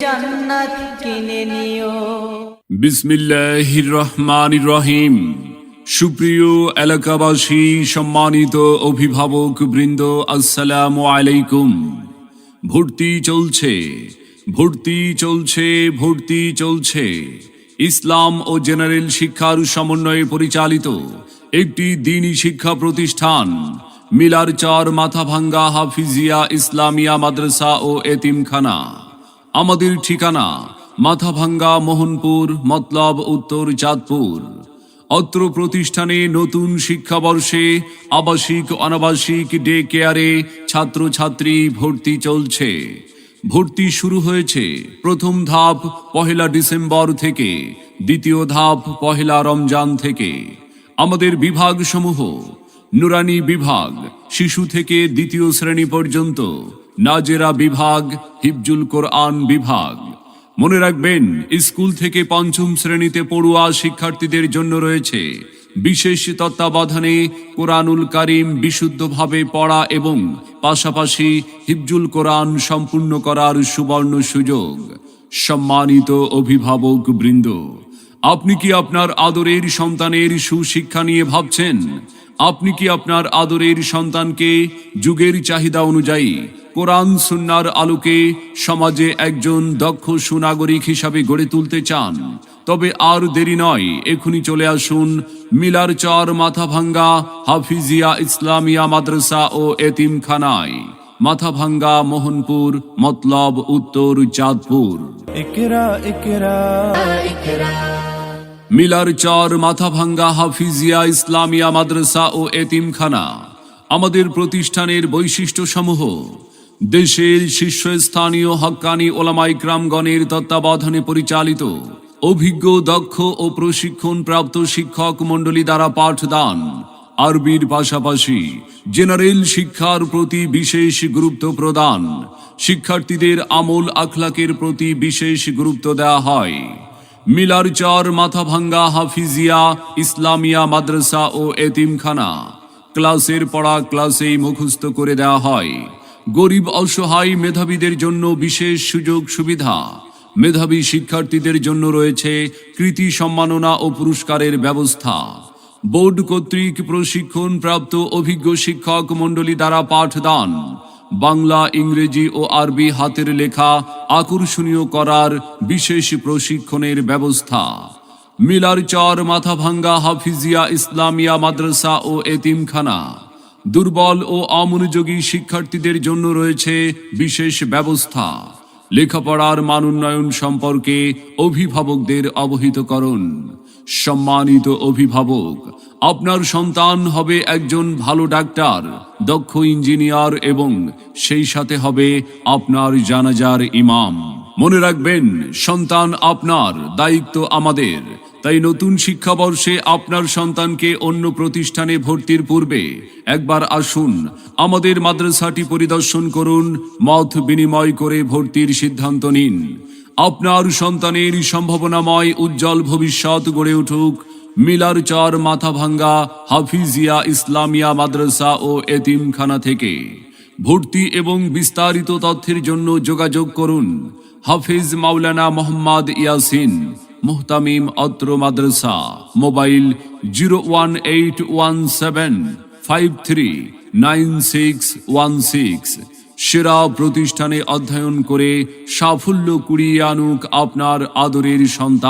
জান্নাত কিনে নিও। বিসমিল্লাহির রহমানির রহিম। সুপ্রিয় এলাকাবাসী, সম্মানিত অভিভাবক বৃন্দ, আসসালামু আলাইকুম। ভর্তি চলছে, ভর্তি চলছে, ভর্তি চলছে। ইসলাম ও জেনারেল শিক্ষার সমন্বয়ে পরিচালিত একটি দ্বীনি শিক্ষা প্রতিষ্ঠান মিলারচর মাথাভাঙ্গা হাফিজিয়া ইসলামিয়া মাদ্রাসা ও এতিমখানা। আমাদের ঠিকানা মাথাভাঙ্গা মোহনপুর, মতলব উত্তর চাঁদপুর। অত্র প্রতিষ্ঠানে নতুন শিক্ষাবর্ষে আবাসিক অনাবাসিক ডে কেয়ারে ছাত্রছাত্রী ভর্তি চলছে। ভর্তি শুরু হয়েছে প্রথম ধাপ 1 ডিসেম্বর থেকে, দ্বিতীয় ধাপ 1 রমজান থেকে। আমাদের বিভাগসমূহ: নুরানি বিভাগ, শিশু থেকে দ্বিতীয় শ্রেণী পর্যন্ত; নাজেরা বিভাগ, হিফজুল কোরআন বিভাগ। মনে রাখবেন, স্কুল থেকে পঞ্চম শ্রেণীতে পড়ুয়া শিক্ষার্থীদের জন্য রয়েছে বিশেষ তত্ত্বাবধানে কোরআনুল কারীম বিশুদ্ধভাবে পড়া এবং পাশাপাশি হিফজুল কোরআন সম্পূর্ণ করার সুবর্ণ সুযোগ। সম্মানিত অভিভাবক বৃন্দ, আপনি কি আপনার আদরের সন্তানের সুশিক্ষা নিয়ে ভাবছেন? আপনি কি আপনার আদরের সন্তানকে যুগের চাহিদা অনুযায়ী কোরআন সুন্নাহর আলোকে সমাজে একজন দক্ষ সুনাগরিক হিসাবে গড়ে তুলতে চান? তবে আর দেরি নয়, এখনই চলে আসুন মিলারচর মাথাভাঙ্গা হাফিজিয়া ইসলামিয়া মাদ্রাসা ও এতিমখানায়, মাথাভাঙ্গা মোহনপুর, মতলব উত্তর চাঁদপুর। ইকরা ইকরা ইকরা। মিলারচর মাথাভাঙ্গা হাফিজিয়া ইসলামিয়া মাদ্রাসা ও এতিমখানা। আমাদের প্রতিষ্ঠানের বৈশিষ্ট্যসমূহ: দেশের শীর্ষস্থানীয় হক্কানি ওলামা ইকরামগণের তত্ত্বাবধানে পরিচালিত, অভিজ্ঞ, দক্ষ ও প্রশিক্ষণপ্রাপ্ত শিক্ষক মণ্ডলী দ্বারা পাঠদান। আরবির পাশাপাশি জেনারেল শিক্ষার প্রতি বিশেষ গুরুত্ব প্রদান। শিক্ষার্থীদের আমল আখলাকের প্রতি বিশেষ গুরুত্ব দেওয়া হয়। মিলারচর মাথাভাঙ্গা হাফিজিয়া ইসলামিয়া মাদ্রাসা ও এতিমখানা। ক্লাসের পড়া ক্লাসেই মুখস্থ করে দেওয়া হয়। গরিব অসহায় মেধাবীদের জন্য বিশেষ সুযোগ সুবিধা। মেধাবী শিক্ষার্থীদের জন্য রয়েছে কৃতি সম্মাননা ও পুরস্কারের ব্যবস্থা। বোর্ড কর্তৃক প্রশিক্ষণ প্রাপ্ত অভিজ্ঞ শিক্ষক মণ্ডলী দ্বারা পাঠদান। বাংলা, ইংরেজি ও আরবি হাতের লেখা আকর্ষণীয় করার বিশেষ প্রশিক্ষণের ব্যবস্থা। মিলারচর মাথাভাঙ্গা হাফিজিয়া ইসলামিয়া মাদ্রাসা ও এতিমখানা। দুর্বল ও অমনোযোগী শিক্ষার্থীদের জন্য রয়েছে বিশেষ ব্যবস্থা। লেখাপড়ার মান উন্নয়ন সম্পর্কে অভিভাবকদের অবহিত করুন। সম্মানিত অভিভাবক, আপনার সন্তান হবে একজন ভালো ডাক্তার, দক্ষ ইঞ্জিনিয়ার এবং সেই সাথে হবে আপনার জানাজার ইমাম। মনে রাখবেন, সন্তান আপনার, দায়িত্ব আমাদের। তাই নতুন শিক্ষাবর্ষে আপনার সন্তানকে অন্য প্রতিষ্ঠানে ভর্তির পূর্বে একবার আসুন, আমাদের মাদ্রাসাটি পরিদর্শন করুন, মত বিনিময় করে ভর্তির সিদ্ধান্ত নিন। আপনার সন্তানের সম্ভাবনাময় উজ্জ্বল ভবিষ্যৎ গড়ে উঠুক মিলারচর মাথাভাঙ্গা হাফিজিয়া ইসলামিয়া মাদ্রাসা ও এতিমখানা থেকে। ভর্তি এবং বিস্তারিত তথ্যের জন্য যোগাযোগ করুন হাফিজ মাওলানা মোহাম্মদ ইয়াসিন, মুহতামিম অত্র মাদ্রাসা। মোবাইল 01817539616। সেরা প্রতিষ্ঠানে অধ্যয়ন করে সাফল্য কুড়িয়ে আনুক আপনার আদরের সন্তান।